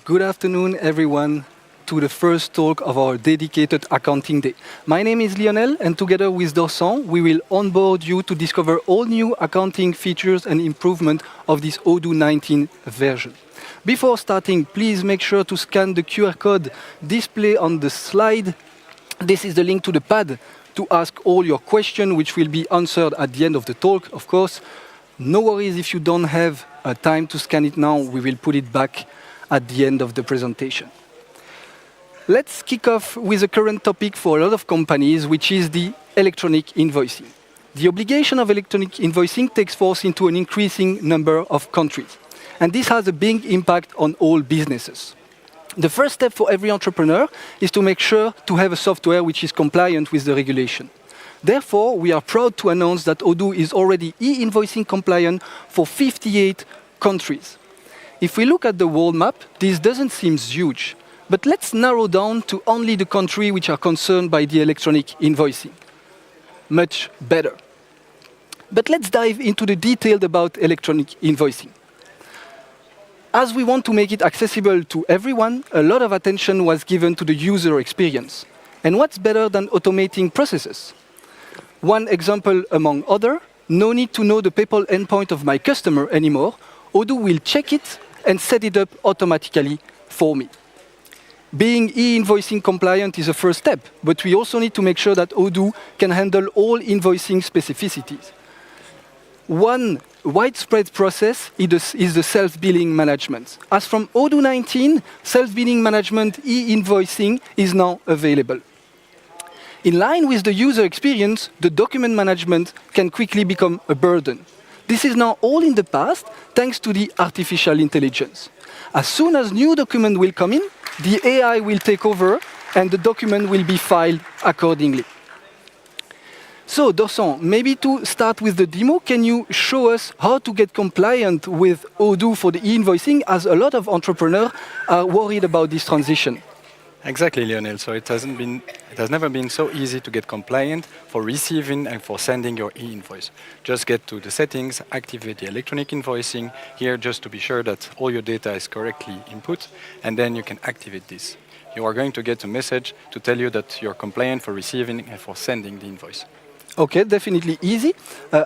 Good afternoon, everyone, to the first talk of our dedicated accounting day. My name is Lionel, and together with Dorsan, we will onboard you to discover all new accounting features and improvement of this Odoo 19 version. Before starting, please make sure to scan the QR code displayed on the slide. This is the link to the pad to ask all your questions, which will be answered at the end of the talk, of course. No worries if you don't have time to scan it now. We will put it back at the end of the presentation. Let's kick off with a current topic for a lot of companies, which is the electronic invoicing. The obligation of electronic invoicing takes force into an increasing number of countries. And this has a big impact on all businesses. The first step for every entrepreneur is to make sure to have a software which is compliant with the regulation. Therefore, we are proud to announce that Odoo is already e-invoicing compliant for 58 countries. If we look at the world map, this doesn't seem huge, but let's narrow down to only the countries which are concerned by the electronic invoicing. Much better. But let's dive into the details about electronic invoicing. As we want to make it accessible to everyone, a lot of attention was given to the user experience. And what's better than automating processes? One example among others, no need to know the PayPal endpoint of my customer anymore. Odoo will check it and set it up automatically for me. Being e-invoicing compliant is a first step, but we also need to make sure that Odoo can handle all invoicing specificities. One widespread process is the self-billing management. As from Odoo 19, self-billing management e-invoicing is now available. In line with the user experience, the document management can quickly become a burden. This is now all in the past, thanks to the artificial intelligence. As soon as new document will come in, the AI will take over, and the document will be filed accordingly. So, Dorsan, maybe to start with the demo, can you show us how to get compliant with Odoo for the e-invoicing, as a lot of entrepreneurs are worried about this transition? Exactly, Lionel. So it has never been so easy to get compliant for receiving and for sending your e-invoice. Just get to the settings, activate the electronic invoicing here just to be sure that all your data is correctly input, and then you can activate this. You are going to get a message to tell you that you're compliant for receiving and for sending the invoice. Okay, definitely easy.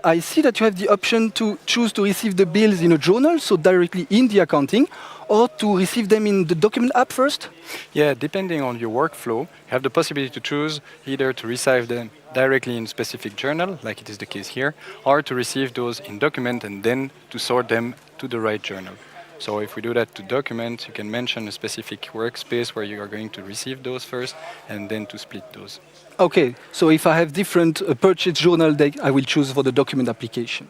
I see that you have the option to choose to receive the bills in a journal, so directly in the accounting, or to receive them in the document app first? Yeah, depending on your workflow, you have the possibility to choose either to receive them directly in a specific journal, like it is the case here, or to receive those in document and then to sort them to the right journal. So if we do that to document, you can mention a specific workspace where you are going to receive those first and then to split those. Okay, so if I have different purchase journal, I will choose for the document application.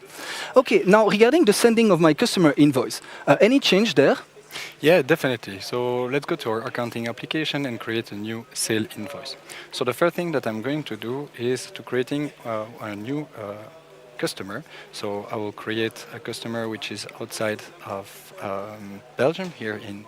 Okay, now regarding the sending of my customer invoice, any change there? Yeah, definitely. So let's go to our accounting application and create a new sale invoice. So the first thing that I'm going to do is to creating a new customer. So I will create a customer which is outside of Belgium, here in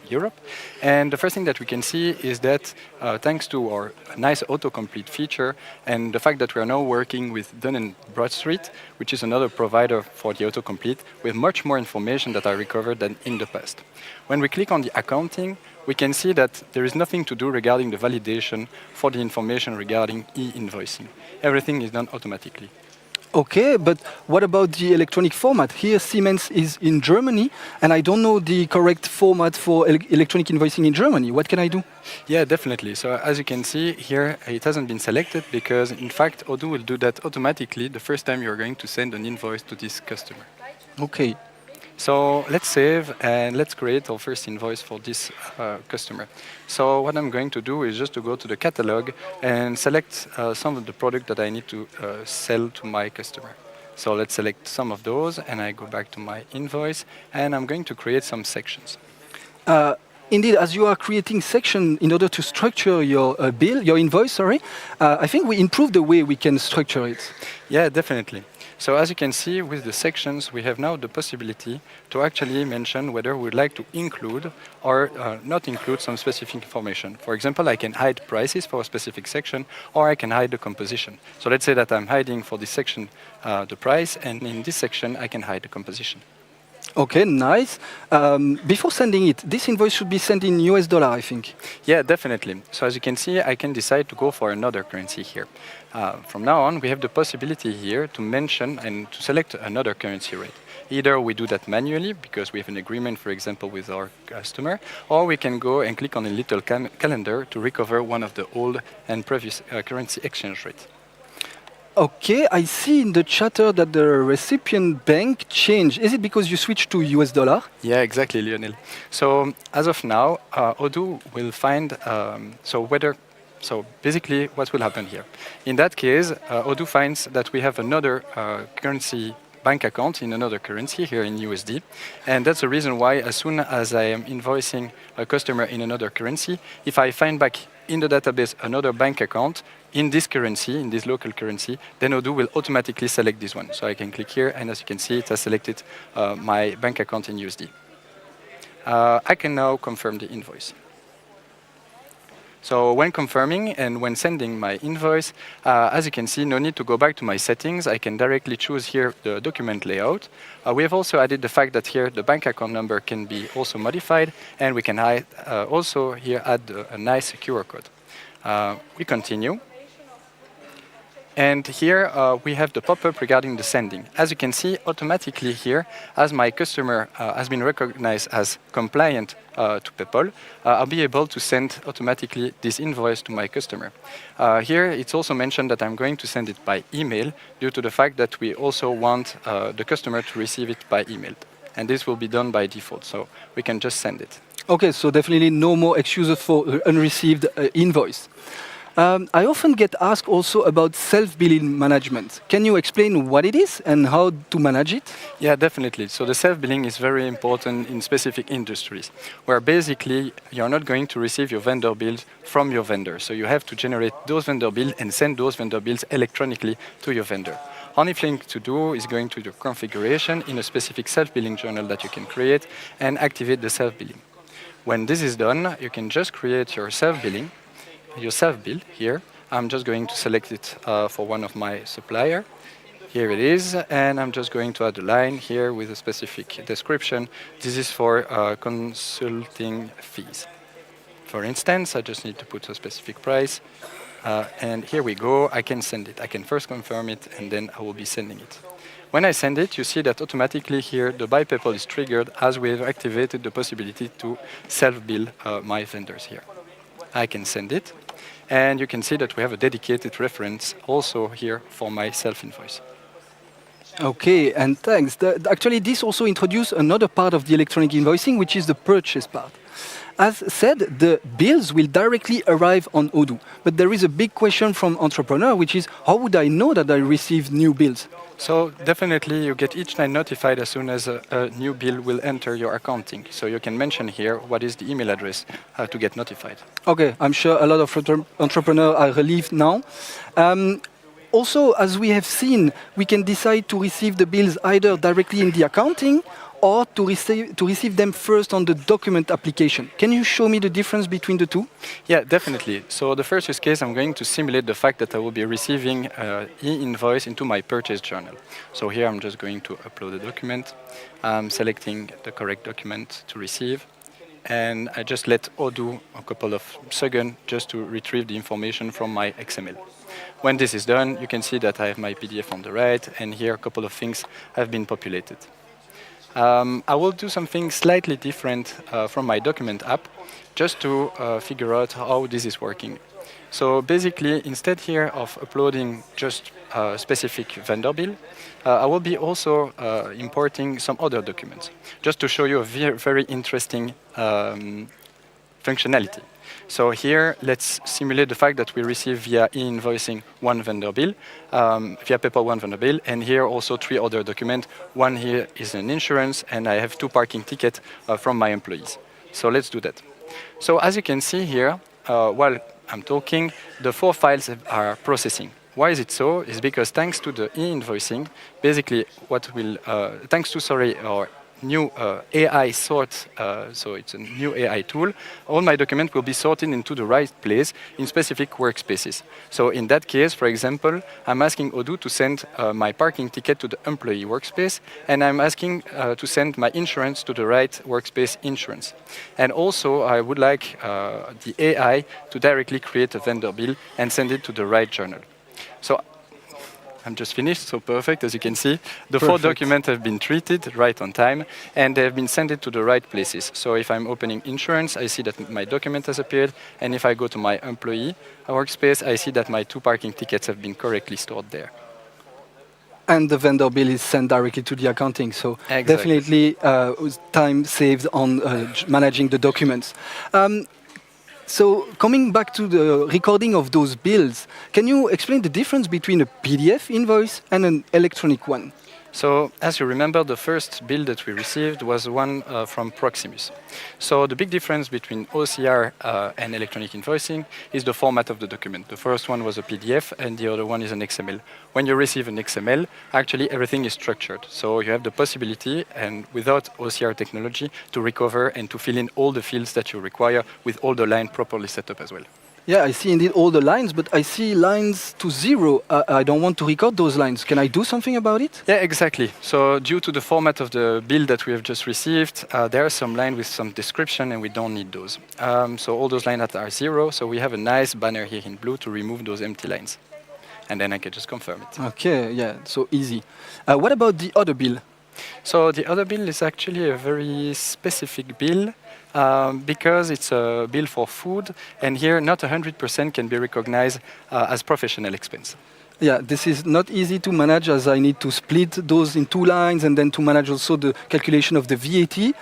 Europe. And the first thing that we can see is that thanks to our nice autocomplete feature and the fact that we are now working with Dun & Bradstreet, which is another provider for the autocomplete, we have much more information that are recovered than in the past. When we click on the accounting, we can see that there is nothing to do regarding the validation for the information regarding e-invoicing. Everything is done automatically. Okay, but what about the electronic format? Here, Siemens is in Germany, and I don't know the correct format for electronic invoicing in Germany. What can I do? Yeah, definitely. So as you can see here, it hasn't been selected because, in fact, Odoo will do that automatically the first time you're going to send an invoice to this customer. Okay. So let's save and let's create our first invoice for this customer. So what I'm going to do is just to go to the catalog and select some of the product that I need to sell to my customer. So let's select some of those and I go back to my invoice and I'm going to create some sections. Indeed, as you are creating section in order to structure your your invoice, I think we improved the way we can structure it. Yeah, definitely. So as you can see with the sections, we have now the possibility to actually mention whether we would like to include or not include some specific information. For example, I can hide prices for a specific section, or I can hide the composition. So let's say that I'm hiding for this section the price, and in this section I can hide the composition. Okay, nice. Before sending it, this invoice should be sent in US dollar, I think. Yeah, definitely. So as you can see, I can decide to go for another currency here. From now on, we have the possibility here to mention and to select another currency rate. Either we do that manually because we have an agreement, for example, with our customer, or we can go and click on a little calendar to recover one of the old and previous currency exchange rates. Okay, I see in the chatter that the recipient bank changed. Is it because you switched to US dollar? Yeah, exactly, Lionel. So as of now, Odoo will find so basically what will happen here. In that case, Odoo finds that we have another currency bank account in another currency here in USD, and that's the reason why as soon as I am invoicing a customer in another currency, if I find back in the database another bank account in this currency, in this local currency, then Odoo will automatically select this one. So I can click here, and as you can see, it has selected my bank account in USD. I can now confirm the invoice. So when confirming and when sending my invoice, as you can see, no need to go back to my settings. I can directly choose here the document layout. We have also added the fact that here the bank account number can be also modified, and we can also here add a nice QR code. We continue. And here we have the pop-up regarding the sending. As you can see, automatically here, as my customer has been recognized as compliant to PayPal, I'll be able to send automatically this invoice to my customer. Here, it's also mentioned that I'm going to send it by email due to the fact that we also want the customer to receive it by email. And this will be done by default, so we can just send it. Okay, so definitely no more excuses for unreceived invoice. I often get asked also about self-billing management. Can you explain what it is and how to manage it? Yeah, definitely. So the self-billing is very important in specific industries, where basically you're not going to receive your vendor bills from your vendor. So you have to generate those vendor bills and send those vendor bills electronically to your vendor. Only thing to do is going to the configuration in a specific self-billing journal that you can create and activate the self-billing. When this is done, you can just create your self-billing, your self-bill here. I'm just going to select it for one of my supplier. Here it is, and I'm just going to add a line here with a specific description. This is for consulting fees. For instance, I just need to put a specific price, and here we go. I can send it. I can first confirm it, and then I will be sending it. When I send it, you see that automatically here the buy PayPal is triggered as we have activated the possibility to self-bill my vendors here. I can send it, and you can see that we have a dedicated reference also here for my self-invoice. Okay, and thanks. Actually, this also introduced another part of the electronic invoicing, which is the purchase part. As said, the bills will directly arrive on Odoo. But there is a big question from entrepreneur, which is how would I know that I received new bills? So definitely you get each time notified as soon as a new bill will enter your accounting. So you can mention here what is the email address to get notified. Okay, I'm sure a lot of entrepreneurs are relieved now. Also, as we have seen, we can decide to receive the bills either directly in the accounting or to receive them first on the document application. Can you show me the difference between the two? Yeah, definitely. So the first use case, I'm going to simulate the fact that I will be receiving e-invoice into my purchase journal. So here I'm just going to upload a document. I'm selecting the correct document to receive. And I just let Odoo a couple of seconds just to retrieve the information from my XML. When this is done, you can see that I have my PDF on the right, and here a couple of things have been populated. I will do something slightly different from my document app, just to figure out how this is working. So basically, instead here of uploading just a specific vendor bill, I will be also importing some other documents, just to show you a very interesting functionality. So here, let's simulate the fact that we receive via e-invoicing one vendor bill, via PayPal one vendor bill, and here also 3 other documents. One here is an insurance, and I have 2 parking tickets from my employees. So let's do that. So as you can see here, while I'm talking, the 4 files are processing. Why is it so? It's because thanks to the e-invoicing, basically what will, thanks to, our new AI sort, so it's a new AI tool, all my documents will be sorted into the right place in specific workspaces. So in that case, for example, I'm asking Odoo to send my parking ticket to the employee workspace, and I'm asking to send my insurance to the right workspace insurance. And also, I would like the AI to directly create a vendor bill and send it to the right journal. So I'm just finished, so perfect, as you can see. The four documents have been treated right on time, and they have been sent to the right places. So if I'm opening insurance, I see that my document has appeared, and if I go to my employee workspace, I see that my 2 parking tickets have been correctly stored there. And the vendor bill is sent directly to the accounting, so Exactly. definitely time saved on managing the documents. So coming back to the recording of those bills, can you explain the difference between a PDF invoice and an electronic one? So, as you remember, the first bill that we received was one from Proximus. So the big difference between OCR and electronic invoicing is the format of the document. The first one was a PDF and the other one is an XML. When you receive an XML, actually everything is structured. So you have the possibility, and without OCR technology, to recover and to fill in all the fields that you require with all the lines properly set up as well. Yeah, I see indeed all the lines, but I see lines to 0. I don't want to record those lines. Can I do something about it? Yeah, exactly. So due to the format of the bill that we have just received, there are some lines with some description, and we don't need those. So all those lines that are 0, so we have a nice banner here in blue to remove those empty lines. And then I can just confirm it. Okay, yeah, so easy. What about the other bill? So the other bill is actually a very specific bill because it's a bill for food, and here not 100% can be recognized as professional expense. Yeah, this is not easy to manage as I need to split those in 2 lines and then to manage also the calculation of the VAT.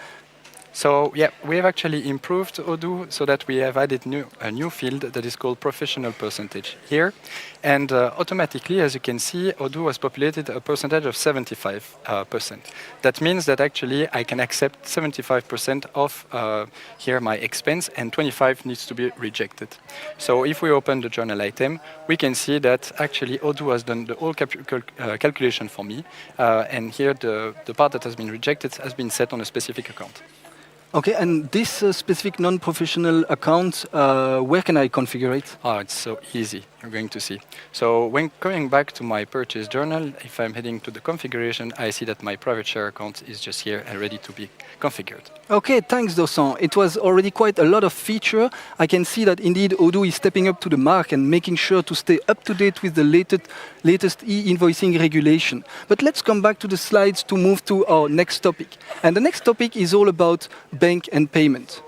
So yeah, we have actually improved Odoo so that we have added a new field that is called professional percentage here. And automatically, as you can see, Odoo has populated a percentage of 75%. That means that actually I can accept 75% of here my expense, and 25 needs to be rejected. So if we open the journal item, we can see that actually Odoo has done the whole calculation for me. And here the part that has been rejected has been set on a specific account. Okay, and this specific non-professional account, where can I configure it? Oh, it's so easy. You're going to see. So when going back to my purchase journal, if I'm heading to the configuration, I see that my private share account is just here and ready to be configured. Okay, thanks, Dosan. It was already quite a lot of feature. I can see that indeed Odoo is stepping up to the mark and making sure to stay up to date with the latest e-invoicing regulation. But let's come back to the slides to move to our next topic. And the next topic is all about bank and payment.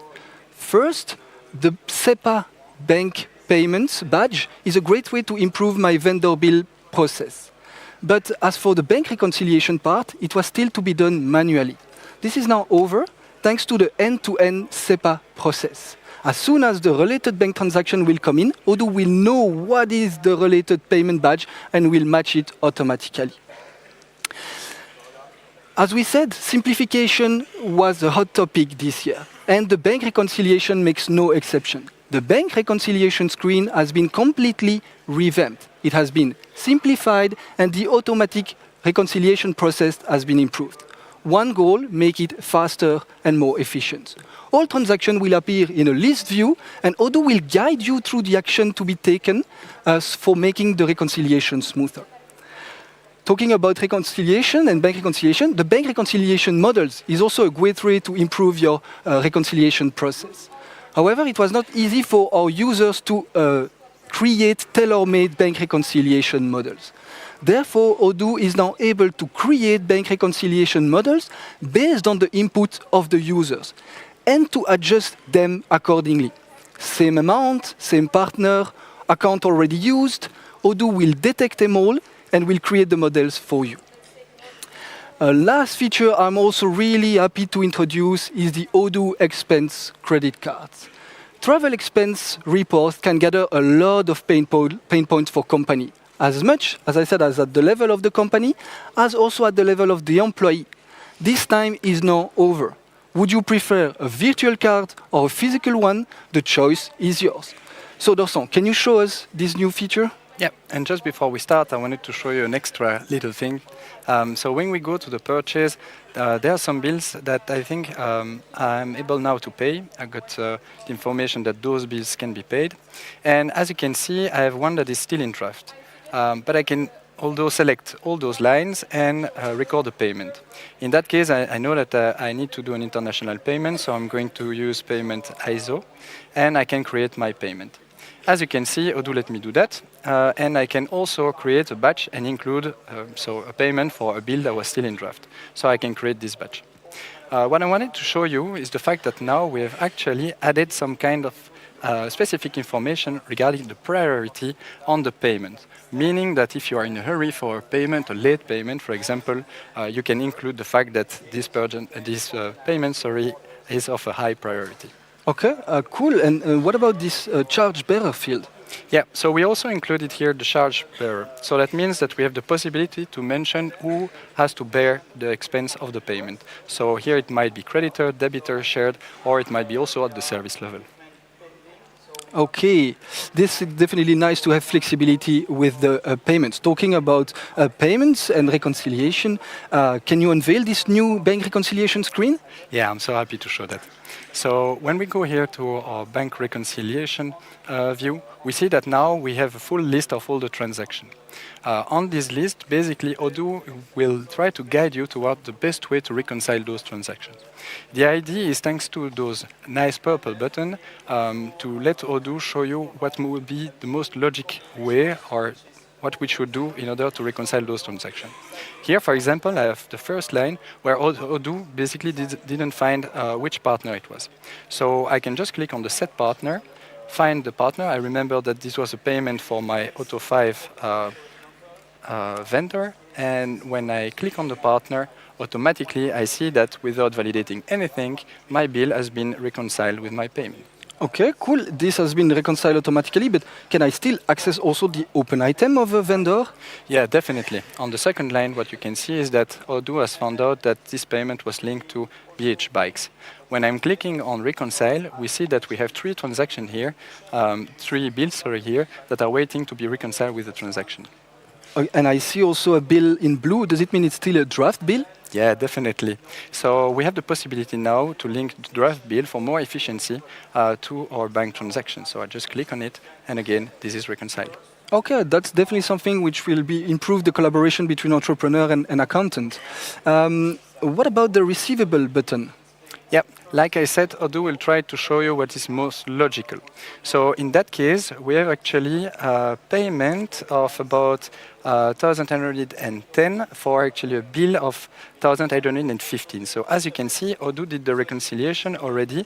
First, the SEPA bank payments badge is a great way to improve my vendor bill process. But as for the bank reconciliation part, it was still to be done manually. This is now over thanks to the end-to-end SEPA process. As soon as the related bank transaction will come in, Odoo will know what is the related payment badge and will match it automatically. As we said, simplification was a hot topic this year, and the bank reconciliation makes no exception. The bank reconciliation screen has been completely revamped. It has been simplified, and the automatic reconciliation process has been improved. One goal, make it faster and more efficient. All transactions will appear in a list view, and Odoo will guide you through the action to be taken for making the reconciliation smoother. Talking about reconciliation and bank reconciliation, the bank reconciliation models is also a great way to improve your reconciliation process. However, it was not easy for our users to create tailor-made bank reconciliation models. Therefore, Odoo is now able to create bank reconciliation models based on the input of the users and to adjust them accordingly. Same amount, same partner, account already used, Odoo will detect them all and will create the models for you. Last feature I'm also really happy to introduce is the Odoo expense credit cards. Travel expense reports can gather a lot of pain points for company, as much, as I said, as at the level of the company, as also at the level of the employee. This time is now over. Would you prefer a virtual card or a physical one? The choice is yours. So Dorsan, can you show us this new feature? Yeah, and just before we start, I wanted to show you an extra little thing. So when we go to the purchase, there are some bills that I think I'm able now to pay. I got the information that those bills can be paid. And as you can see, I have one that is still in draft. But I can although select all those lines and record a payment. In that case, I know that I need to do an international payment, so I'm going to use payment ISO, and I can create my payment. As you can see, Odoo let me do that, and I can also create a batch and include so a payment for a bill that was still in draft. So I can create this batch. What I wanted to show you is the fact that now we have actually added some kind of specific information regarding the priority on the payment, meaning that if you are in a hurry for a payment, a late payment, for example, you can include the fact that this payment, is of a high priority. Okay, cool. And what about this charge bearer field? Yeah, so we also included here the charge bearer. So that means that we have the possibility to mention who has to bear the expense of the payment. So here it might be creditor, debitor, shared, or it might be also at the service level. Okay, this is definitely nice to have flexibility with the payments. Talking about payments and reconciliation, can you unveil this new bank reconciliation screen? Yeah, I'm so happy to show that. So when we go here to our bank reconciliation view, we see that now we have a full list of all the transactions. On this list, basically, Odoo will try to guide you toward the best way to reconcile those transactions. The idea is, thanks to those nice purple buttons, to let Odoo show you what would be the most logic way or what we should do in order to reconcile those transactions. Here, for example, I have the first line where Odoo basically didn't find which partner it was. So I can just click on the set partner, find the partner. I remember that this was a payment for my Auto 5 vendor, and when I click on the partner, automatically I see that without validating anything, my bill has been reconciled with my payment. Okay, cool. This has been reconciled automatically, but can I still access also the open item of a vendor? Yeah, definitely. On the second line, what you can see is that Odoo has found out that this payment was linked to BH Bikes. When I'm clicking on reconcile, we see that we have three transactions here, three bills here, that are waiting to be reconciled with the transaction. And I see also a bill in blue. Does it mean it's still a draft bill? Yeah, definitely. So we have the possibility now to link the draft bill for more efficiency to our bank transaction. So I just click on it, and again, this is reconciled. Okay, that's definitely something which will improve the collaboration between entrepreneur and accountant. What about the receivable button? Yeah, like I said, Odoo will try to show you what is most logical. So in that case, we have actually a payment of about 1,110 for actually a bill of 1,815. So as you can see, Odoo did the reconciliation already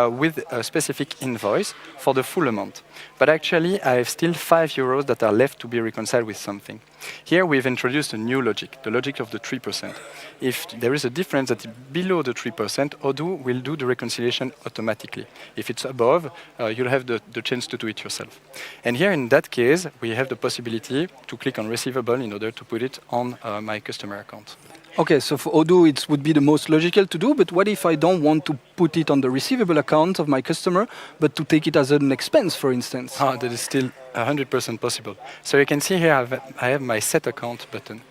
with a specific invoice for the full amount. But actually, I have still €5 that are left to be reconciled with something. Here we've introduced a new logic, the logic of the 3%. If there is a difference that is below the 3%, Odoo will do the reconciliation automatically. If it's above, you'll have the chance to do it yourself. And here in that case, we have the possibility to click on receivable in order to put it on my customer account. Okay, so for Odoo, it would be the most logical to do, but what if I don't want to put it on the receivable account of my customer, but to take it as an expense, for instance? That is still 100% possible. So you can see here I have my set account button.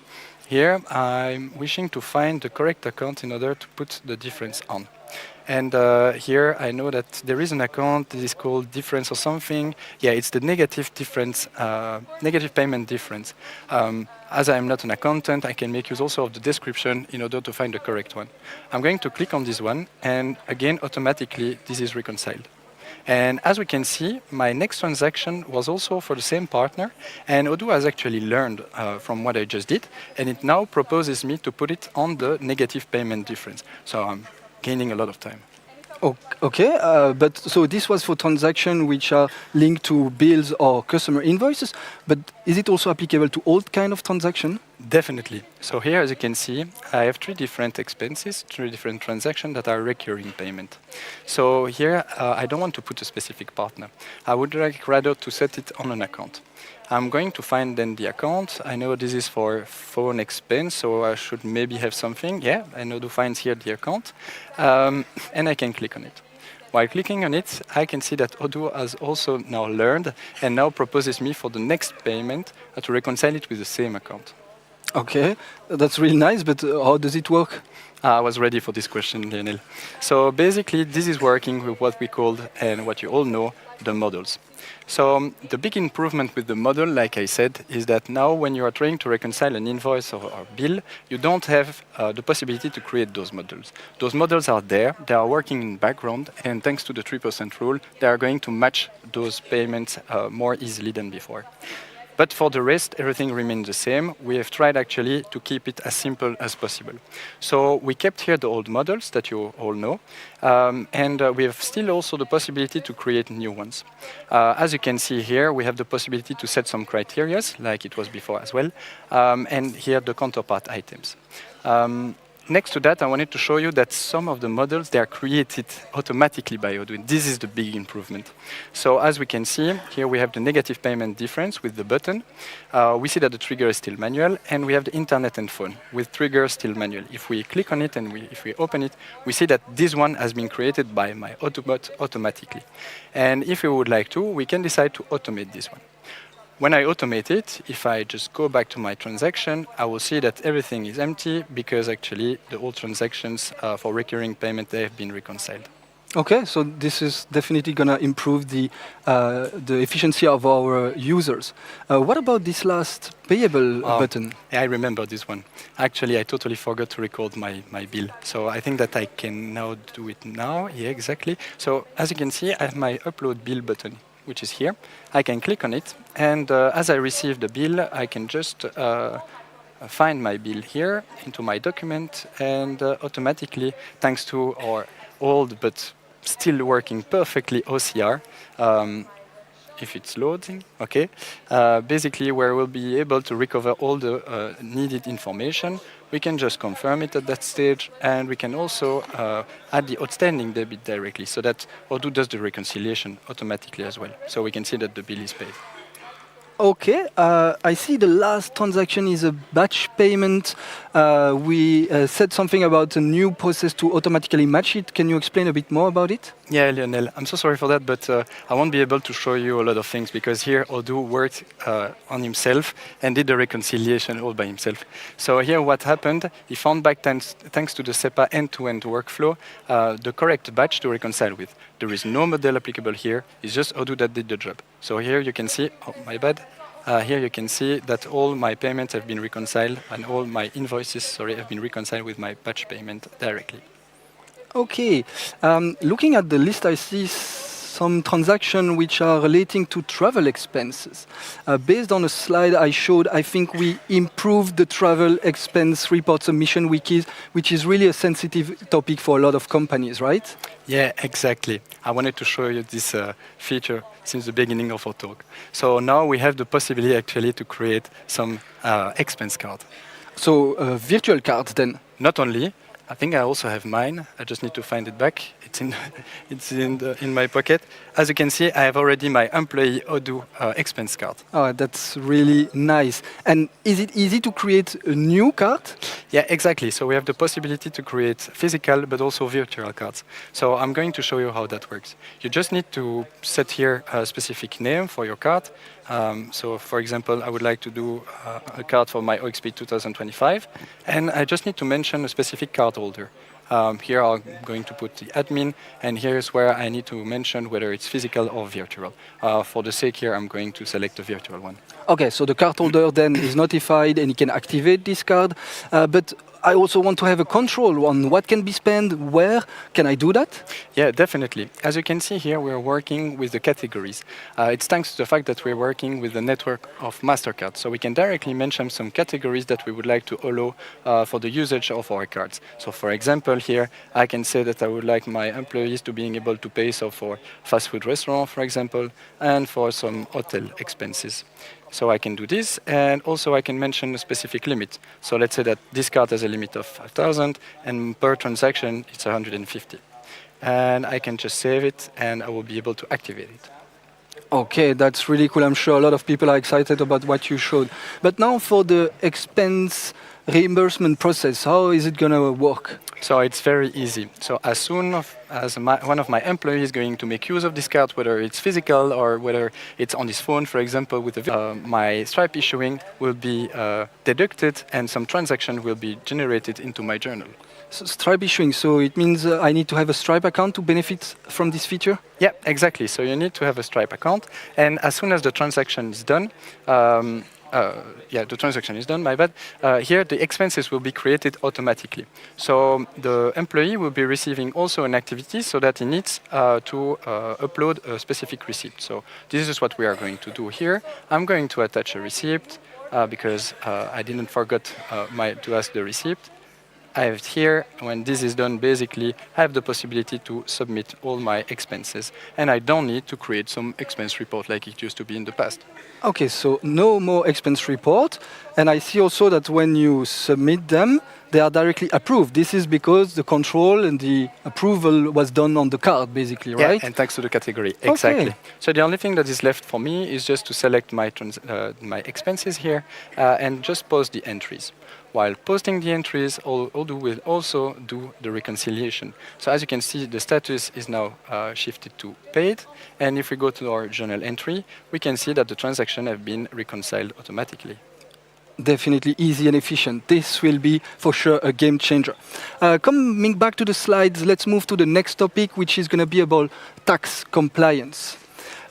Here I'm wishing to find the correct account in order to put the difference on. And here I know that there is an account that is called difference or something. Yeah, it's the negative difference, negative payment difference. As I'm not an accountant, I can make use also of the description in order to find the correct one. I'm going to click on this one, and again, automatically, this is reconciled. And as we can see, my next transaction was also for the same partner, and Odoo has actually learned from what I just did, and it now proposes me to put it on the negative payment difference. So I'm gaining a lot of time. Okay, but so this was for transactions which are linked to bills or customer invoices, but is it also applicable to all kind of transaction? Definitely. So here, as you can see, I have three different expenses, three different transactions that are recurring payment. So here, I don't want to put a specific partner. I would like rather to set it on an account. I'm going to find then the account. I know this is for phone expense, so I should maybe have something. Yeah, I know to find here the account. And I can click on it. While clicking on it, I can see that Odoo has also now learned and now proposes me for the next payment to reconcile it with the same account. Okay, that's really nice, but how does it work? I was ready for this question, Lionel. So basically, this is working with what we called, and what you all know, the models. So the big improvement with the model, like I said, is that now when you are trying to reconcile an invoice or bill, you don't have the possibility to create those models. Those models are there, they are working in background, and thanks to the 3% rule, they are going to match those payments more easily than before. But for the rest, everything remains the same. We have tried actually to keep it as simple as possible. So we kept here the old models that you all know, and we have still also the possibility to create new ones. As you can see here, we have the possibility to set some criteria, like it was before as well, and here the counterpart items. Next to that, I wanted to show you that some of the models, they are created automatically by Odoo. This is the big improvement. So as we can see, here we have the negative payment difference with the button. We see that the trigger is still manual, and we have the internet and phone with trigger still manual. If we click on it and if we open it, we see that this one has been created by my Autobot automatically. And if we would like to, we can decide to automate this one. When I automate it, if I just go back to my transaction, I will see that everything is empty because actually the old transactions for recurring payment, they have been reconciled. Okay, so this is definitely going to improve the efficiency of our users. What about this last payable button? I remember this one. Actually, I totally forgot to record my bill. So I think that I can now do it now. Yeah, exactly. So as you can see, I have my upload bill button, which is here. I can click on it, and as I receive the bill, I can just find my bill here into my document, and automatically, thanks to our old but still working perfectly OCR, if it's loading, okay, basically where we'll be able to recover all the needed information. We can just confirm it at that stage, and we can also add the outstanding debit directly, so that Odoo does the reconciliation automatically as well. So we can see that the bill is paid. Okay, I see the last transaction is a batch payment. We said something about a new process to automatically match it. Can you explain a bit more about it? Yeah, Lionel, I'm so sorry for that, but I won't be able to show you a lot of things because here Odoo worked on himself and did the reconciliation all by himself. So here what happened, he found back, thanks to the SEPA end-to-end workflow, the correct batch to reconcile with. There is no model applicable here, it's just Odoo that did the job. So here you can see, oh my bad, here you can see that all my payments have been reconciled and all my invoices, have been reconciled with my batch payment directly. Okay, looking at the list, I see some transactions which are relating to travel expenses. Based on a slide I showed, I think we improved the travel expense report submission wikis, which is really a sensitive topic for a lot of companies, right? Yeah, exactly. I wanted to show you this feature since the beginning of our talk. So now we have the possibility actually to create some expense card. So virtual cards then? Not only, I think I also have mine. I just need to find it back. It's in my pocket. As you can see, I have already my employee Odoo expense card. Oh, that's really nice. And is it easy to create a new card? Yeah, exactly. So we have the possibility to create physical but also virtual cards. So I'm going to show you how that works. You just need to set here a specific name for your card. So for example, I would like to do a card for my OXP 2025, and I just need to mention a specific card holder. Here I'm going to put the admin, and here's where I need to mention whether it's physical or virtual. For the sake here, I'm going to select the virtual one. Okay, so the card holder then is notified and he can activate this card. But I also want to have a control on what can be spent, where. Can I do that? Yeah, definitely. As you can see here, we're working with the categories. It's thanks to the fact that we're working with the network of MasterCard. So we can directly mention some categories that we would like to allow for the usage of our cards. So for example, here, I can say that I would like my employees to being able to pay for fast food restaurant, for example, and for some hotel expenses. So I can do this, and also I can mention a specific limit. So let's say that this card has a limit of 5,000, and per transaction it's 150. And I can just save it, and I will be able to activate it. Okay, that's really cool. I'm sure a lot of people are excited about what you showed. But now for the expense reimbursement process? How is it going to work? So it's very easy. So as soon as one of my employees is going to make use of this card, whether it's physical or whether it's on his phone, for example, with my Stripe issuing will be deducted and some transaction will be generated into my journal. So Stripe issuing, so it means I need to have a Stripe account to benefit from this feature? Yeah, exactly. So you need to have a Stripe account, and as soon as the transaction is done, the transaction is done, my bad. Here, the expenses will be created automatically. So the employee will be receiving also an activity so that he needs to upload a specific receipt. So this is what we are going to do here. I'm going to attach a receipt because I didn't forget to ask the receipt. I have it here. When this is done, basically, I have the possibility to submit all my expenses, and I don't need to create some expense report like it used to be in the past. Okay, so no more expense report. And I see also that when you submit them, they are directly approved. This is because the control and the approval was done on the card, basically, right? Yeah, and thanks to the category, exactly. Okay. So the only thing that is left for me is just to select my expenses here and just post the entries. While posting the entries, Odoo will also do the reconciliation. So as you can see, the status is now shifted to paid. And if we go to our journal entry, we can see that the transaction have been reconciled automatically. Definitely easy and efficient. This will be for sure a game changer. Coming back to the slides, let's move to the next topic, which is going to be about tax compliance.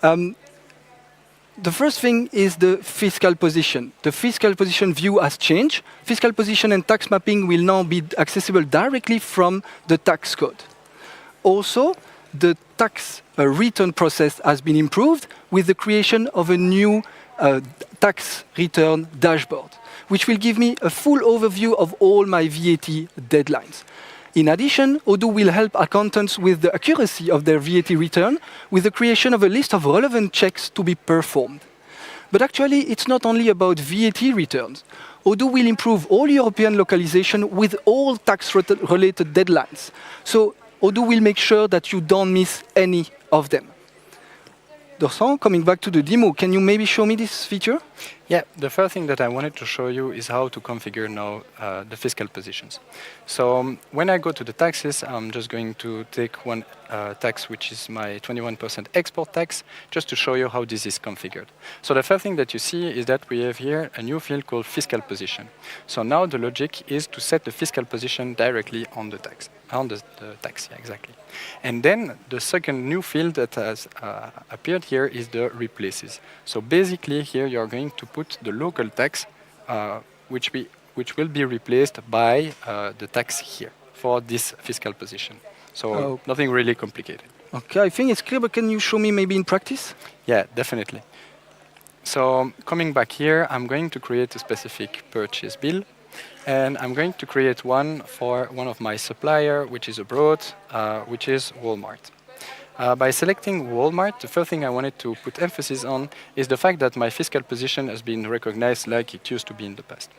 The first thing is the fiscal position. The fiscal position view has changed. Fiscal position and tax mapping will now be accessible directly from the tax code. Also, the tax return process has been improved with the creation of a new tax return dashboard, which will give me a full overview of all my VAT deadlines. In addition, Odoo will help accountants with the accuracy of their VAT return with the creation of a list of relevant checks to be performed. But actually, it's not only about VAT returns. Odoo will improve all European localization with all tax-related deadlines. So Odoo will make sure that you don't miss any of them. Dorsan, coming back to the demo, can you maybe show me this feature? Yeah, the first thing that I wanted to show you is how to configure now the fiscal positions. So when I go to the taxes, I'm just going to take one tax, which is my 21% export tax, just to show you how this is configured. So the first thing that you see is that we have here a new field called fiscal position. So now the logic is to set the fiscal position directly on the tax. The tax, yeah, exactly. And then the second new field that has appeared here is the replaces. So basically here you're going to put the local tax, which will be replaced by the tax here for this fiscal position. So nothing really complicated. Okay, I think it's clear, but can you show me maybe in practice? Yeah, definitely. So coming back here, I'm going to create a specific purchase bill. And I'm going to create one for one of my supplier, which is abroad, which is Walmart. By selecting Walmart, the first thing I wanted to put emphasis on is the fact that my fiscal position has been recognized like it used to be in the past.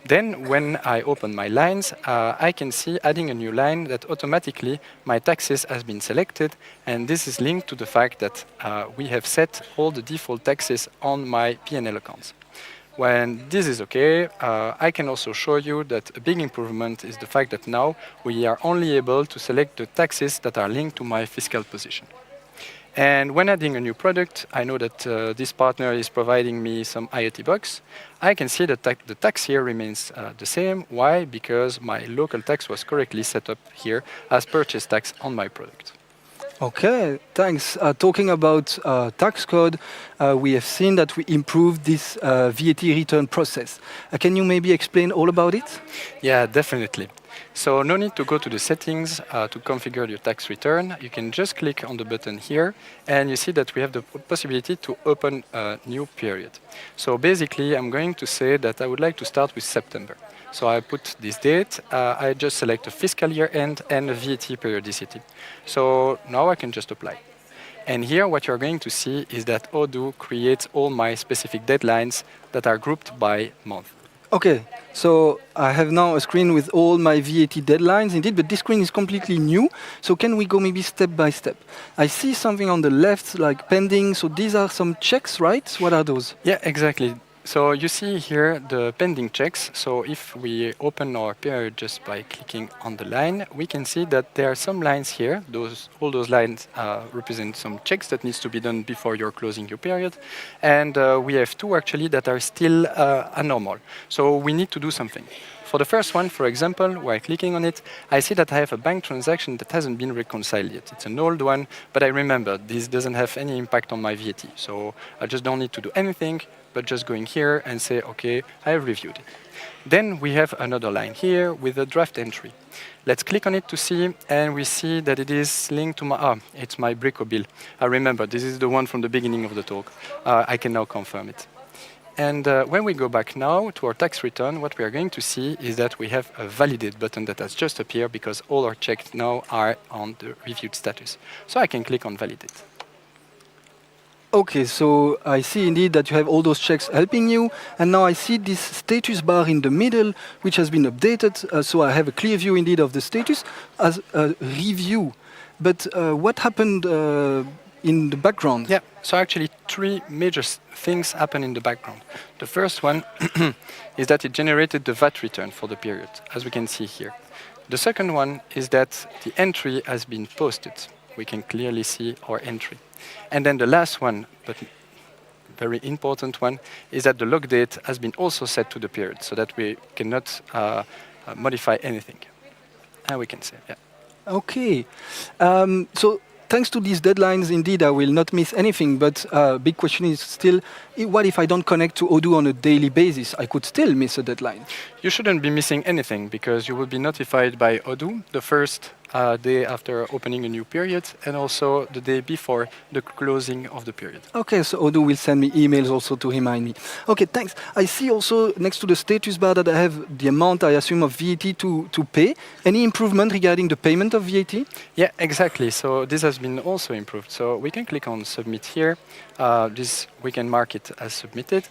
Then when I open my lines, I can see adding a new line that automatically my taxes has been selected, and this is linked to the fact that we have set all the default taxes on my P&L accounts. When this is okay, I can also show you that a big improvement is the fact that now we are only able to select the taxes that are linked to my fiscal position. And when adding a new product, I know that this partner is providing me some IoT box. I can see that the tax here remains the same. Why? Because my local tax was correctly set up here as purchase tax on my product. Okay, thanks. Talking about tax code, we have seen that we improved this VAT return process. Can you maybe explain all about it? Yeah, definitely. So no need to go to the settings to configure your tax return. You can just click on the button here, and you see that we have the possibility to open a new period. So basically, I'm going to say that I would like to start with September. So I put this date, I just select a fiscal year end and a VAT periodicity. So now I can just apply. And here what you're going to see is that Odoo creates all my specific deadlines that are grouped by month. Okay, so I have now a screen with all my VAT deadlines indeed, but this screen is completely new. So can we go maybe step by step? I see something on the left like pending, so these are some checks, right? What are those? Yeah, exactly. So you see here the pending checks. So if we open our period just by clicking on the line, we can see that there are some lines here. All those lines represent some checks that needs to be done before you're closing your period. And we have two actually that are still abnormal. So we need to do something. For the first one, for example, while clicking on it, I see that I have a bank transaction that hasn't been reconciled yet. It's an old one, but I remember this doesn't have any impact on my VAT. So I just don't need to do anything, but just going here and say, okay, I have reviewed it. Then we have another line here with a draft entry. Let's click on it to see, and we see that it is linked to it's my Brico bill. I remember, this is the one from the beginning of the talk. I can now confirm it. And when we go back now to our tax return, what we are going to see is that we have a validate button that has just appeared because all our checks now are on the reviewed status. So I can click on validate. Okay, so I see indeed that you have all those checks helping you, and now I see this status bar in the middle, which has been updated, so I have a clear view indeed of the status as a review. But what happened in the background? Yeah, so actually three major things happen in the background. The first one is that it generated the VAT return for the period, as we can see here. The second one is that the entry has been posted. We can clearly see our entry. And then the last one, but very important one, is that the log date has been also set to the period, so that we cannot modify anything. And we can say, yeah. Okay, so thanks to these deadlines, indeed, I will not miss anything. But big question is still, what if I don't connect to Odoo on a daily basis? I could still miss a deadline. You shouldn't be missing anything because you will be notified by Odoo the first day after opening a new period and also the day before the closing of the period. Okay, so Odoo will send me emails also to remind me. Okay, thanks. I see also next to the status bar that I have the amount, I assume, of VAT to pay. Any improvement regarding the payment of VAT? Yeah, exactly. So this has been also improved. So we can click on submit here. We can mark it as submitted.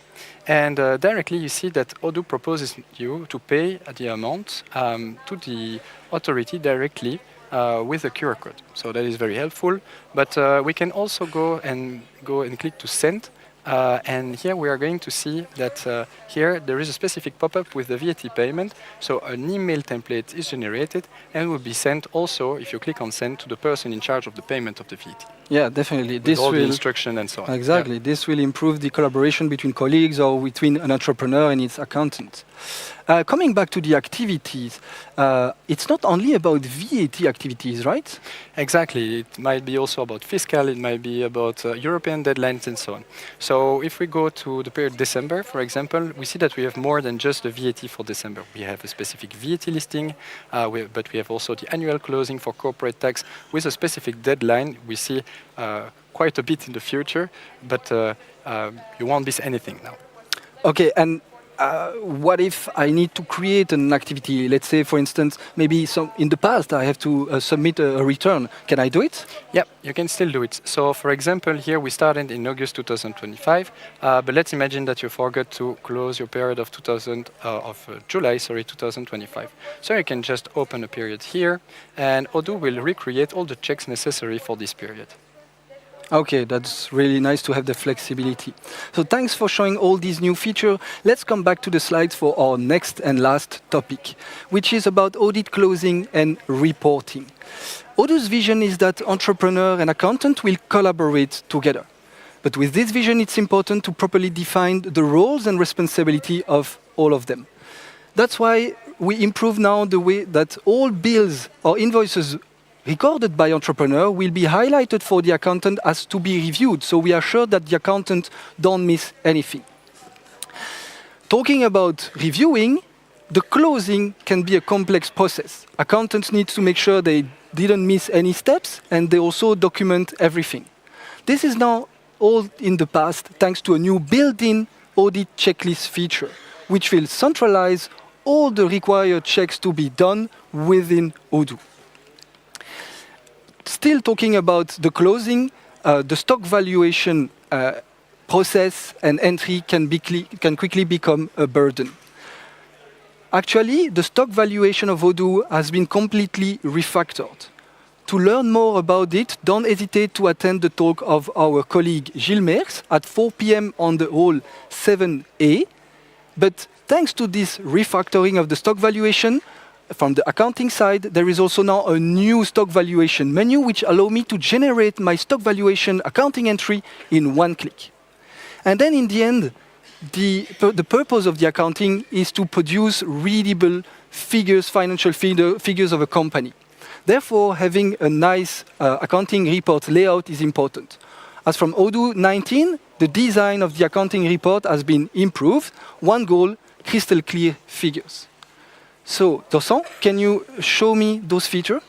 And directly you see that Odoo proposes you to pay the amount to the authority directly with a QR code. So that is very helpful. But we can also go and click to send. And here we are going to see that here there is a specific pop-up with the VAT payment. So an email template is generated and will be sent also, if you click on send, to the person in charge of the payment of the VAT. Yeah, definitely. With all the instruction and so on. Exactly. Yeah. This will improve the collaboration between colleagues or between an entrepreneur and its accountant. Coming back to the activities, it's not only about VAT activities, right? Exactly. It might be also about fiscal, it might be about European deadlines and so on. So if we go to the period December, for example, we see that we have more than just the VAT for December. We have a specific VAT listing, but we have also the annual closing for corporate tax with a specific deadline. We see quite a bit in the future, but you won't miss anything now. Okay, and what if I need to create an activity? Let's say, for instance, maybe in the past I have to submit a return. Can I do it? Yeah, you can still do it. So, for example, here we started in August 2025, but let's imagine that you forgot to close your period of July 2025. So you can just open a period here, and Odoo will recreate all the checks necessary for this period. Okay, that's really nice to have the flexibility. So thanks for showing all these new features. Let's come back to the slides for our next and last topic, which is about audit closing and reporting. Odoo's vision is that entrepreneur and accountant will collaborate together. But with this vision, it's important to properly define the roles and responsibility of all of them. That's why we improve now the way that all bills or invoices recorded by entrepreneur will be highlighted for the accountant as to be reviewed, so we are sure that the accountant don't miss anything. Talking about reviewing, the closing can be a complex process. Accountants need to make sure they didn't miss any steps and they also document everything. This is now all in the past thanks to a new built-in audit checklist feature, which will centralize all the required checks to be done within Odoo. Still talking about the closing, the stock valuation process and entry can quickly become a burden. Actually, the stock valuation of Odoo has been completely refactored. To learn more about it, don't hesitate to attend the talk of our colleague Gilles Merckx at 4 p.m. on the hall 7A. But thanks to this refactoring of the stock valuation, from the accounting side, there is also now a new stock valuation menu which allows me to generate my stock valuation accounting entry in one click. And then in the end, the purpose of the accounting is to produce readable figures, financial figures of a company. Therefore, having a nice accounting report layout is important. As from Odoo 19, the design of the accounting report has been improved. One goal, crystal clear figures. So, Dorsan, can you show me those features?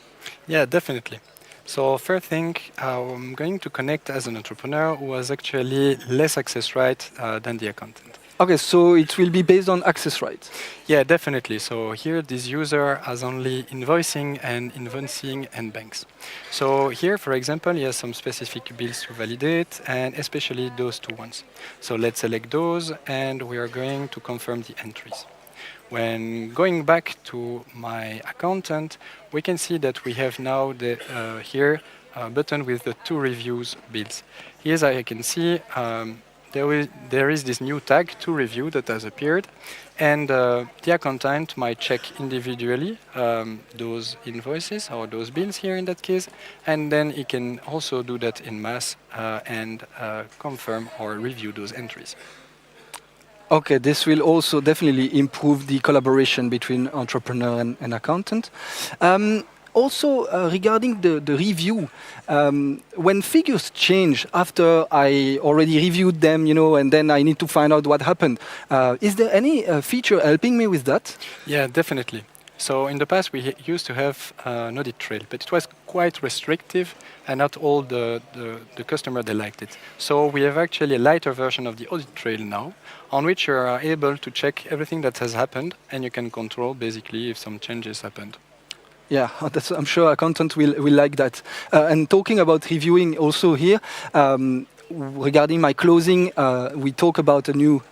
Yeah, definitely. So first thing, I'm going to connect as an entrepreneur who has actually less access right than the accountant. Okay, so it will be based on access rights. Yeah, definitely. So here, this user has only invoicing and banks. So here, for example, he has some specific bills to validate, and especially those two ones. So let's select those, and we are going to confirm the entries. When going back to my accountant, we can see that we have now the here button with the two reviews bills. Here, as I can see, there is this new tag to review that has appeared, and the accountant might check individually those invoices or those bills here in that case, and then he can also do that in mass and confirm or review those entries. Okay, this will also definitely improve the collaboration between entrepreneur and accountant. Also, regarding the review, when figures change after I already reviewed them, and then I need to find out what happened, is there any feature helping me with that? Yeah, definitely. So in the past, we used to have an audit trail, but it was quite restrictive, and not all the customer, they liked it. So we have actually a lighter version of the audit trail now, on which you are able to check everything that has happened, and you can control basically if some changes happened. Yeah, I'm sure accountant will like that. And talking about reviewing also here, regarding my closing, we talk about a new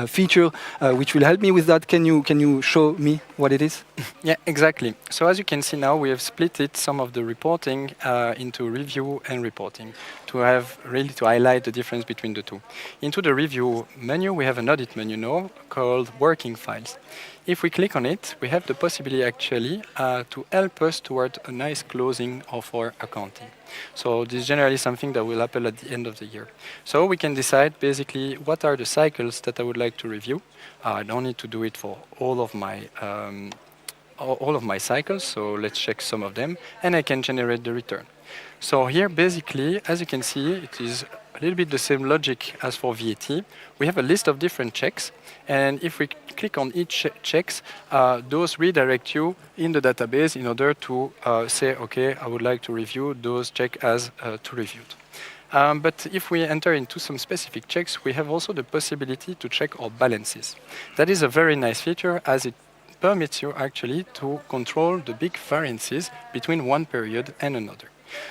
feature which will help me with that. Can you show me what it is? Yeah, exactly. So as you can see now, we have split it, some of the reporting into review and reporting to have really to highlight the difference between the two. Into the review menu, we have an audit menu now called working files. If we click on it, we have the possibility actually to help us toward a nice closing of our accounting. So this is generally something that will happen at the end of the year. So we can decide basically what are the cycles that I would like to review. I don't need to do it for all of my cycles, so let's check some of them, and I can generate the return. So here, basically, as you can see, it is a little bit the same logic as for VAT. We have a list of different checks, and if we click on each checks, those redirect you in the database in order to say, okay, I would like to review those checks as to reviewed. But if we enter into some specific checks, we have also the possibility to check our balances. That is a very nice feature, as it permits you actually to control the big variances between one period and another.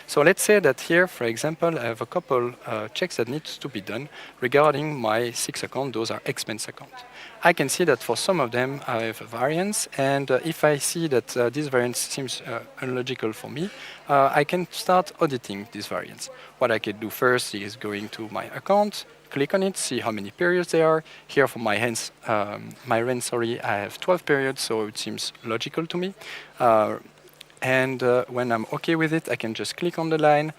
So let's say that here, for example, I have a couple checks that needs to be done regarding my 6 accounts. Those are expense accounts. I can see that for some of them I have a variance, and if I see that this variance seems illogical for me, I can start auditing this variance. What I can do first is going to my account, click on it, see how many periods there are. Here for my rent, I have 12 periods, so it seems logical to me. And when I'm okay with it, I can just click on the line,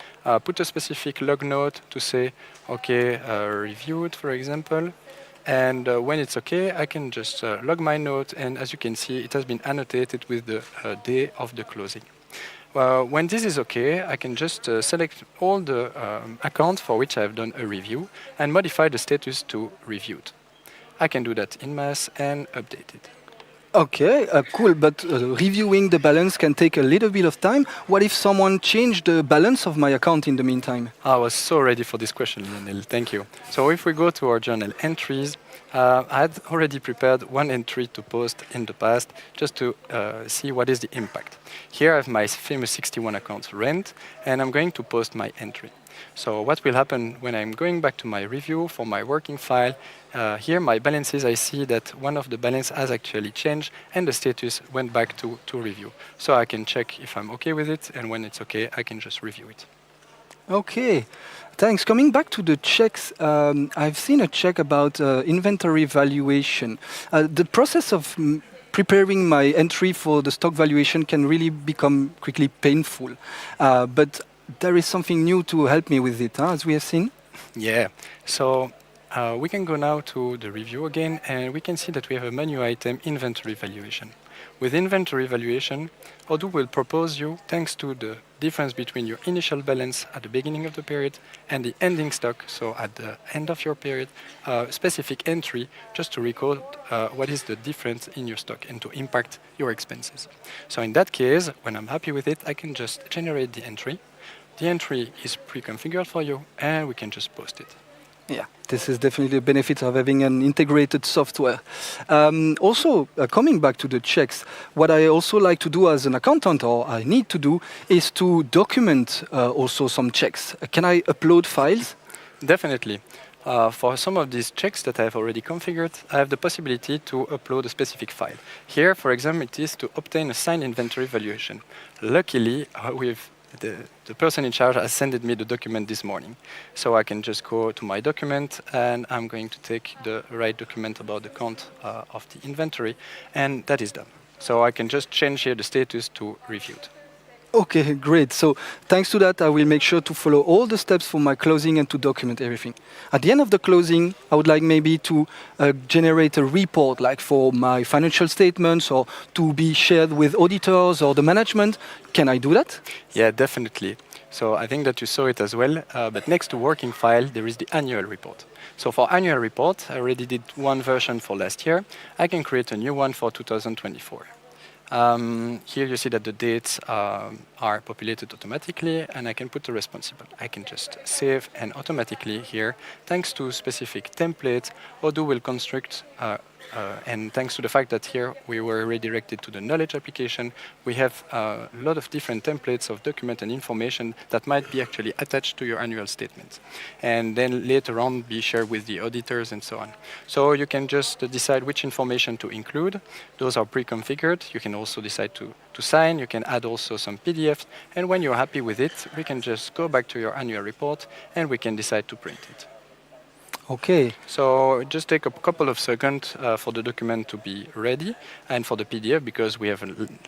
put a specific log note to say, okay, reviewed, for example. And when it's okay, I can just log my note, and as you can see, it has been annotated with the day of the closing. When this is okay, I can just select all the accounts for which I have done a review and modify the status to reviewed. I can do that in mass and update it. Okay, cool, but reviewing the balance can take a little bit of time. What if someone changed the balance of my account in the meantime? I was so ready for this question, Lionel. Thank you. So if we go to our journal entries, I had already prepared one entry to post in the past just to see what is the impact. Here I have my famous 61 accounts rent, and I'm going to post my entry. So what will happen when I'm going back to my review for my working file, here my balances, I see that one of the balance has actually changed and the status went back to review. So I can check if I'm okay with it, and when it's okay, I can just review it. Okay, thanks. Coming back to the checks, I've seen a check about inventory valuation. The process of preparing my entry for the stock valuation can really become quickly painful. But there is something new to help me with it, as we have seen. Yeah, so we can go now to the review again, and we can see that we have a menu item, inventory valuation. With inventory valuation, Odoo will propose you, thanks to the difference between your initial balance at the beginning of the period and the ending stock, so at the end of your period, a specific entry just to record what is the difference in your stock and to impact your expenses. So in that case, when I'm happy with it, I can just generate the entry. The entry is pre-configured for you, and we can just post it. Yeah, this is definitely a benefit of having an integrated software. Also, coming back to the checks, what I also like to do as an accountant, or I need to do, is to document also some checks. Can I upload files? Definitely. For some of these checks that I've already configured, I have the possibility to upload a specific file. Here, for example, it is to obtain a signed inventory valuation. Luckily, the person in charge has sent me the document this morning. So I can just go to my document, and I'm going to take the right document about the count of the inventory, and that is done. So I can just change here the status to reviewed. Okay, great. So thanks to that, I will make sure to follow all the steps for my closing and to document everything. At the end of the closing, I would like maybe to generate a report, like for my financial statements, or to be shared with auditors or the management. Can I do that? Yeah, definitely. So I think that you saw it as well. But next to working file, there is the annual report. So for annual report, I already did one version for last year. I can create a new one for 2024. Here you see that the dates are populated automatically, and I can put the responsible. I can just save, and automatically here, thanks to specific templates, Odoo will construct, and thanks to the fact that here we were redirected to the knowledge application, we have a lot of different templates of document and information that might be actually attached to your annual statement, and then later on be shared with the auditors and so on. So you can just decide which information to include. Those are pre-configured. You can also decide to sign. You can add also some PDFs, and when you're happy with it, we can just go back to your annual report, and we can decide to print it. Okay. So just take a couple of seconds for the document to be ready, and for the PDF, because we have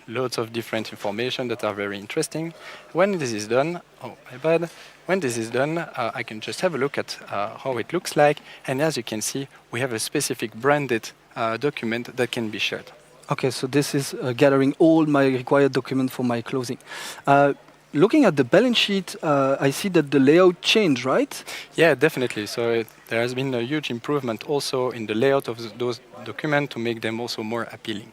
loads of different information that are very interesting. When this is done, oh my bad. When this is done, I can just have a look at how it looks like, and as you can see, we have a specific branded document that can be shared. Okay, so this is gathering all my required documents for my closing. Looking at the balance sheet, I see that the layout changed, right? Yeah, definitely. So there has been a huge improvement also in the layout of those documents to make them also more appealing.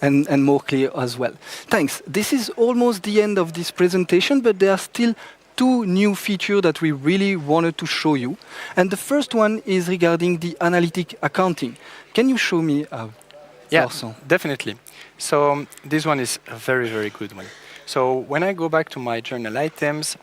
And more clear as well. Thanks. This is almost the end of this presentation, but there are still two new features that we really wanted to show you. And the first one is regarding the analytic accounting. Can you show me? Yeah, definitely. So this one is a very, very good one. So when I go back to my journal items,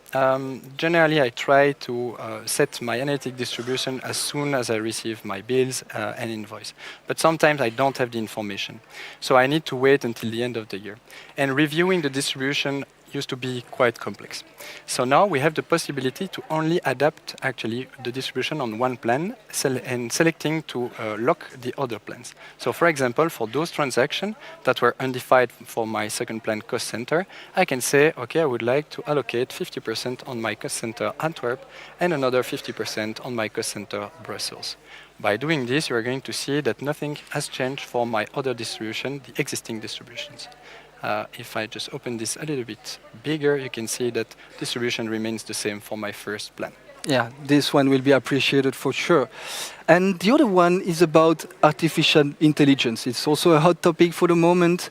generally I try to set my analytic distribution as soon as I receive my bills and invoice. But sometimes I don't have the information. So I need to wait until the end of the year. And reviewing the distribution used to be quite complex. So now we have the possibility to only adapt actually the distribution on one plan and selecting to lock the other plans. So for example, for those transactions that were undefined for my second plan cost center, I can say, okay, I would like to allocate 50% on my cost center Antwerp and another 50% on my cost center Brussels. By doing this, you are going to see that nothing has changed for my other distribution, the existing distributions. If I just open this a little bit bigger, you can see that distribution remains the same for my first plan. Yeah, this one will be appreciated for sure. And the other one is about artificial intelligence. It's also a hot topic for the moment.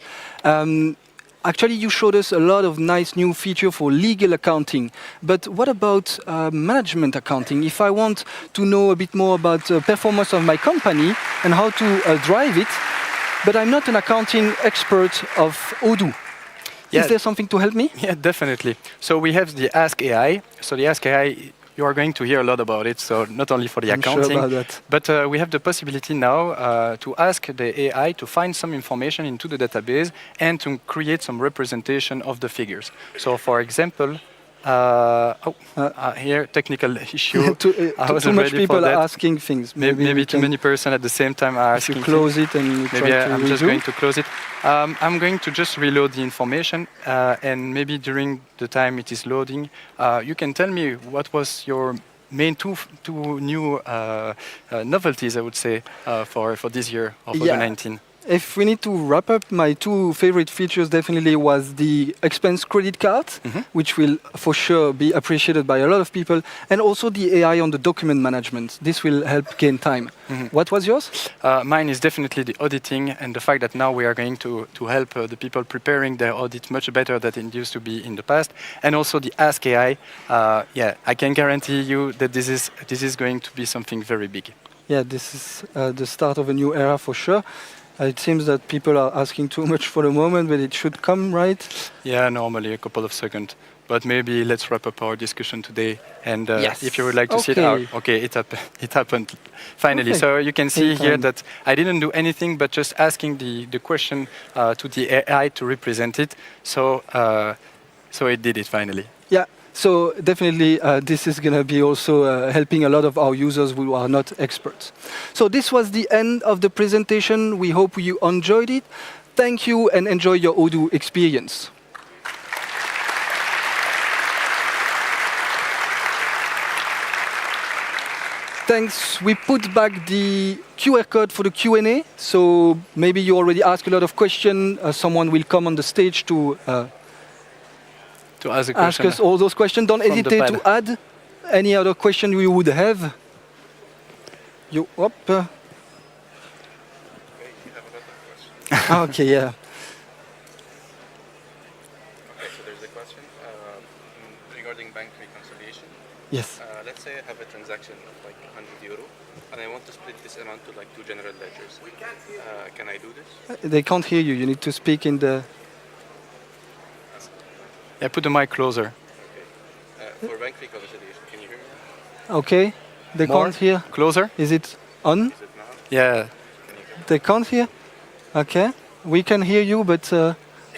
Actually, you showed us a lot of nice new features for legal accounting. But what about management accounting? If I want to know a bit more about the performance of my company and how to drive it, but I'm not an accounting expert of Odoo. Yeah. Is there something to help me? Yeah, definitely. So we have the Ask AI. So the Ask AI you are going to hear a lot about it. So not only for the I'm sure accounting, about that. but we have the possibility now to ask the AI to find some information into the database and to create some representation of the figures. So, for example, here technical issue. I wasn't too much ready people for that. are asking things. Maybe too many persons at the same time are if you asking. close it and you Maybe try to I'm just redo. going to close it. I'm going to just reload the information, and maybe during the time it is loading, you can tell me what was your main two new novelties, I would say, for this year of Odoo 19. If we need to wrap up, my two favorite features definitely was the expense credit card, which will for sure be appreciated by a lot of people, and also the AI on the document management. This will help gain time. What was yours? Mine is definitely the auditing and the fact that now we are going to help the people preparing their audit much better than it used to be in the past, and also the Ask AI. Yeah, I can guarantee you that this is going to be something very big. Yeah, this is the start of a new era for sure. It seems that people are asking too much for the moment, but it should come, right? Yeah, normally a couple of seconds. But maybe let's wrap up our discussion today. And Yes. if you would like to see it out, okay, it happened finally. Okay. So you can see here Anytime. that I didn't do anything but just asking the question to the AI to represent it. So it did it finally. Yeah. So definitely, this is going to be also helping a lot of our users who are not experts. So this was the end of the presentation. We hope you enjoyed it. Thank you and enjoy your Odoo experience. Thanks. We put back the QR code for the Q&A. So maybe you already asked a lot of questions. Someone will come on the stage to ask us all those questions. Don't hesitate to add any other question you would have. You up? Okay, you have a lot of questions. Okay, yeah. Okay, so there's a question regarding bank reconciliation. Yes. Let's say I have a transaction of like 100 euro, and I want to split this amount to like 2 general ledgers. Can I do this? They can't hear you. You need to speak in the... Yeah, put the mic closer. Okay. For bank reconciliation, can you hear me now? Okay. They More? can't hear. Closer? Is it on? Is it now? Yeah. They can't hear? Okay. We can hear you, but...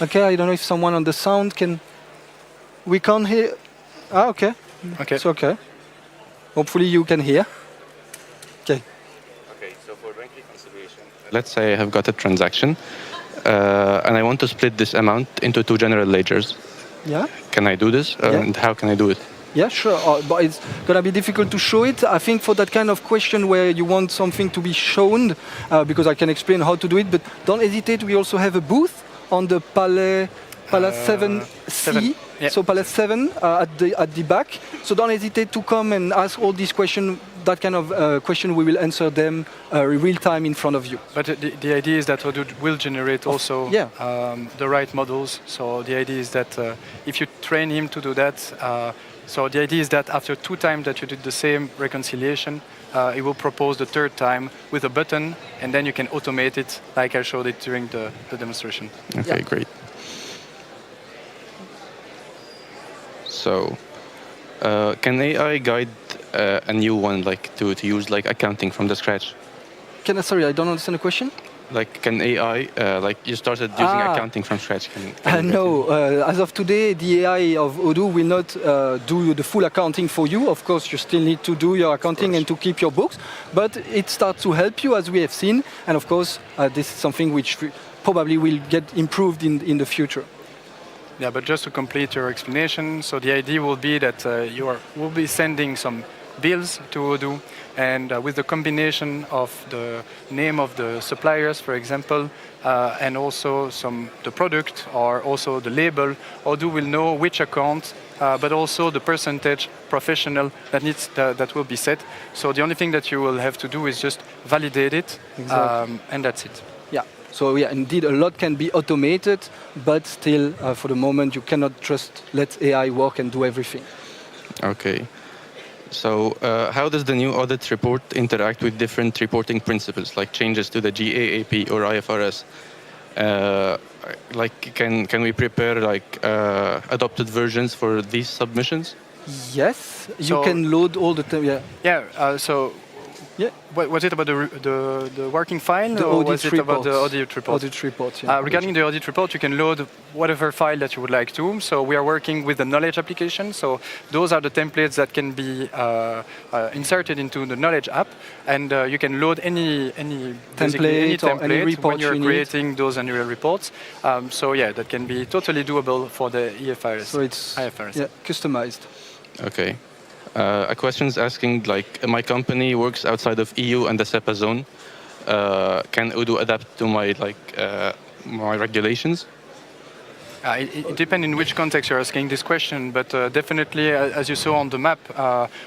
okay, I don't know if someone on the sound can... We can't hear... Ah, okay. Okay. It's okay. Hopefully you can hear. Okay. Okay, so for bank reconciliation, let's say I have got a transaction, and I want to split this amount into 2 general ledgers. Yeah? Can I do this? And how can I do it? Yeah, sure. But it's going to be difficult to show it. I think for that kind of question where you want something to be shown, because I can explain how to do it, but don't hesitate. We also have a booth on the Palais 7C. 7, yeah. So Palais 7 at the back. So don't hesitate to come and ask all these questions. That kind of question, we will answer them real time in front of you. But the idea is that Odoo will generate also the right models. So the idea is that if you train him to do that, so the idea is that after 2 times that you did the same reconciliation, it will propose the 3rd time with a button, and then you can automate it like I showed it during the demonstration. Okay, great. So, can AI guide a new one, like to use like accounting from the scratch? Sorry, I don't understand the question. Like, can AI, like you started using accounting from scratch? No, as of today, the AI of Odoo will not do the full accounting for you. Of course, you still need to do your accounting and to keep your books, but it starts to help you, as we have seen. And of course, this is something which probably will get improved in the future. Yeah, but just to complete your explanation, so the idea will be that will be sending some bills to Odoo, and with the combination of the name of the suppliers, for example, and also the product or also the label, Odoo will know which account, but also the percentage professional that will be set. So the only thing that you will have to do is just validate it, and that's it. Yeah. So yeah, indeed, a lot can be automated, but still, for the moment, you cannot just let AI work and do everything. Okay. So how does the new audit report interact with different reporting principles, like changes to the GAAP or IFRS? Like, can we prepare like adopted versions for these submissions? Yes. You So- can load all the time. Yeah. Yeah. Yeah. Was it about the working file, The or audit was it about the reports. audit report? Audit report. Yeah. Regarding the audit report, you can load whatever file that you would like to. So we are working with the knowledge application. So those are the templates that can be inserted into the knowledge app, and you can load basically any Template or any template report when you're you need. creating those annual reports. So yeah, that can be totally doable for the IFRS. So it's IFRS. yeah, customized. Okay. A question is asking, like, my company works outside of EU and the SEPA zone. Can Odoo adapt to my my regulations? It depends in which context you're asking this question, but definitely, as you saw on the map,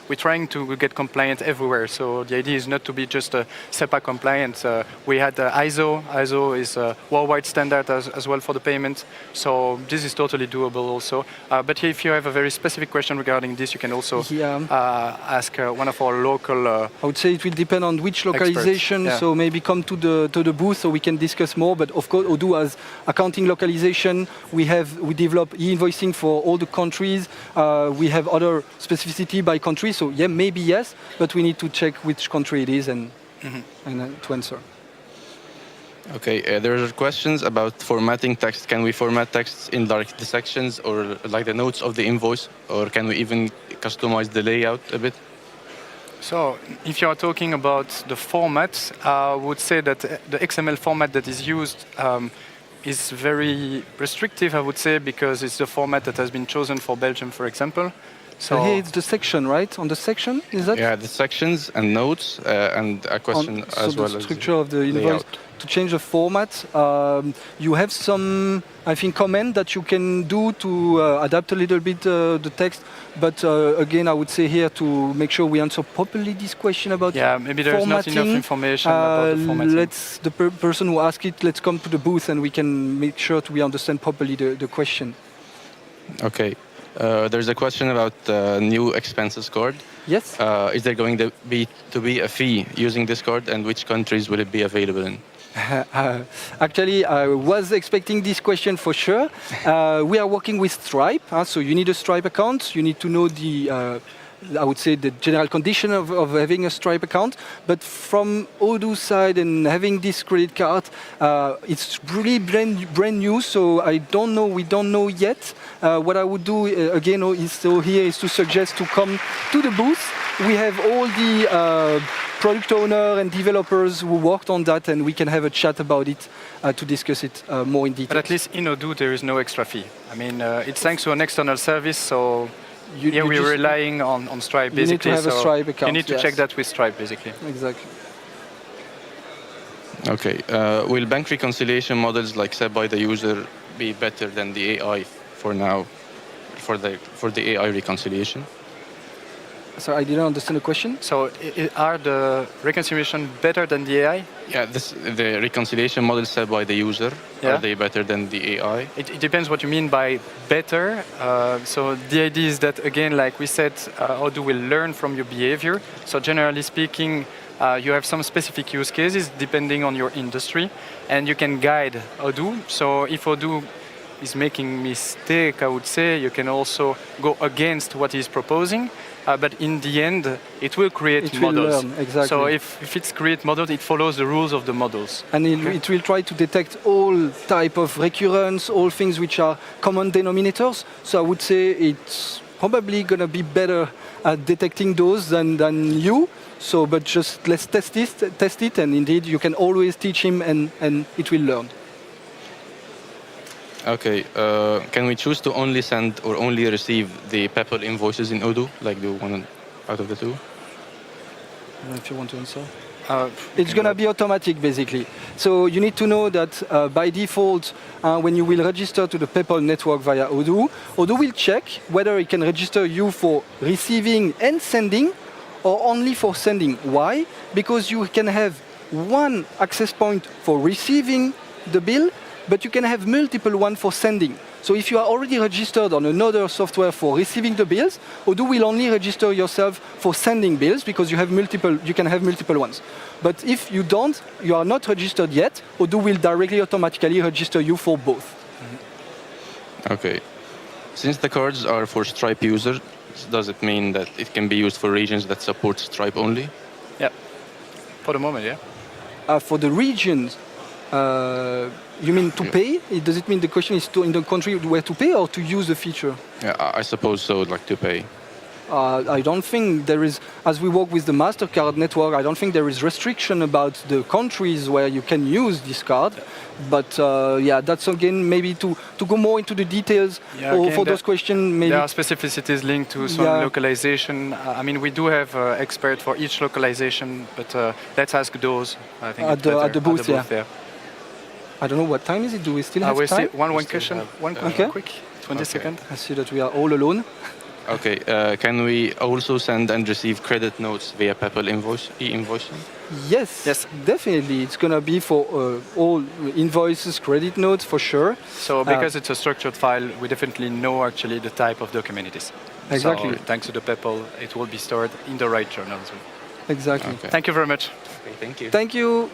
we're trying to get compliant everywhere. So the idea is not to be just SEPA compliant. We had ISO. ISO is a worldwide standard as well for the payment. So this is totally doable also. But if you have a very specific question regarding this, you can also ask one of our local. I would say it will depend on which localization. Yeah. So maybe come to the booth so we can discuss more. But of course, Odoo has accounting localization. We develop e-invoicing for all the countries. We have other specificity by country. So yeah, maybe yes, but we need to check which country it is and to answer. Okay, there are questions about formatting text. Can we format text in like the sections or like the notes of the invoice, or can we even customize the layout a bit? So if you are talking about the format, I would say that the XML format that is used is very restrictive, I would say, because it's the format that has been chosen for Belgium, for example. So here it's the section, right? On the section, is that? Yeah, the sections and notes and a question as well the as structure of the invoice. layout. To change the format, you have some, I think, comment that you can do to adapt a little bit the text. But again, I would say here to make sure we answer properly this question about maybe there's not enough information about the formatting. The person who asked it, let's come to the booth and we can make sure we understand properly the question. Okay. There's a question about new expenses card. Yes. Is there going to be a fee using this card, and which countries will it be available in? Actually, I was expecting this question for sure. We are working with Stripe, so you need a Stripe account. You need to know I would say the general condition of having a Stripe account. But from Odoo side and having this credit card, it's really brand new. So I don't know. We don't know yet. What I would do again is to suggest to come to the booth. We have all the product owner and developers who worked on that, and we can have a chat about it to discuss it more in detail. But at least in Odoo, there is no extra fee. I mean, it's thanks to an external service, so we're relying on Stripe, basically. You need to have a Stripe account. You need to check that with Stripe, basically. Exactly. Okay. Will bank reconciliation models like set by the user be better than the AI for now, for the AI reconciliation? So I didn't understand the question. So are the reconciliation better than the AI? Yeah, the reconciliation models set by the user, are they better than the AI? It depends what you mean by better. So the idea is that, again, like we said, Odoo will learn from your behavior. So generally speaking, you have some specific use cases depending on your industry, and you can guide Odoo. So if Odoo is making mistake, I would say, you can also go against what he's proposing. But in the end, it will create models. Will learn, exactly. So if it's create models, it follows the rules of the models. And it will try to detect all type of recurrence, all things which are common denominators. So I would say it's probably going to be better at detecting those than you. So, but just let's test it, and indeed you can always teach him, and it will learn. Okay, can we choose to only send or only receive the PEPL invoices in Odoo, like the one out of the two? I don't know if you want to answer. It's going to be automatic, basically. So you need to know that by default, when you will register to the PayPal network via Odoo, Odoo will check whether it can register you for receiving and sending, or only for sending. Why? Because you can have one access point for receiving the bill, but you can have multiple ones for sending. So if you are already registered on another software for receiving the bills, Odoo will only register yourself for sending bills because you can have multiple ones. But if you don't, you are not registered yet, Odoo will directly automatically register you for both. Okay. Since the cards are for Stripe users, does it mean that it can be used for regions that support Stripe only? Yeah. For the moment, yeah. For the regions, you mean to pay? Does it mean the question is to in the country where to pay or to use the feature? Yeah, I suppose so, like to pay. I don't think there is, as we work with the MasterCard network, I don't think there is restriction about the countries where you can use this card. But yeah, that's again maybe to go more into the details for those questions. Maybe there are specificities linked to some localization. I mean, we do have experts for each localization, but let's ask those. I think at the booth, yeah. I don't know what time is it. Do we still have time? One question. One question, quick. 20 seconds. I see that we are all alone. Okay, can we also send and receive credit notes via PayPal e-invoicing? Yes, definitely. It's going to be for all invoices, credit notes, for sure. So because it's a structured file, we definitely know actually the type of document it is. Exactly. So thanks to the PayPal, it will be stored in the right journal as well. Exactly. Okay. Thank you very much. Okay, thank you. Thank you.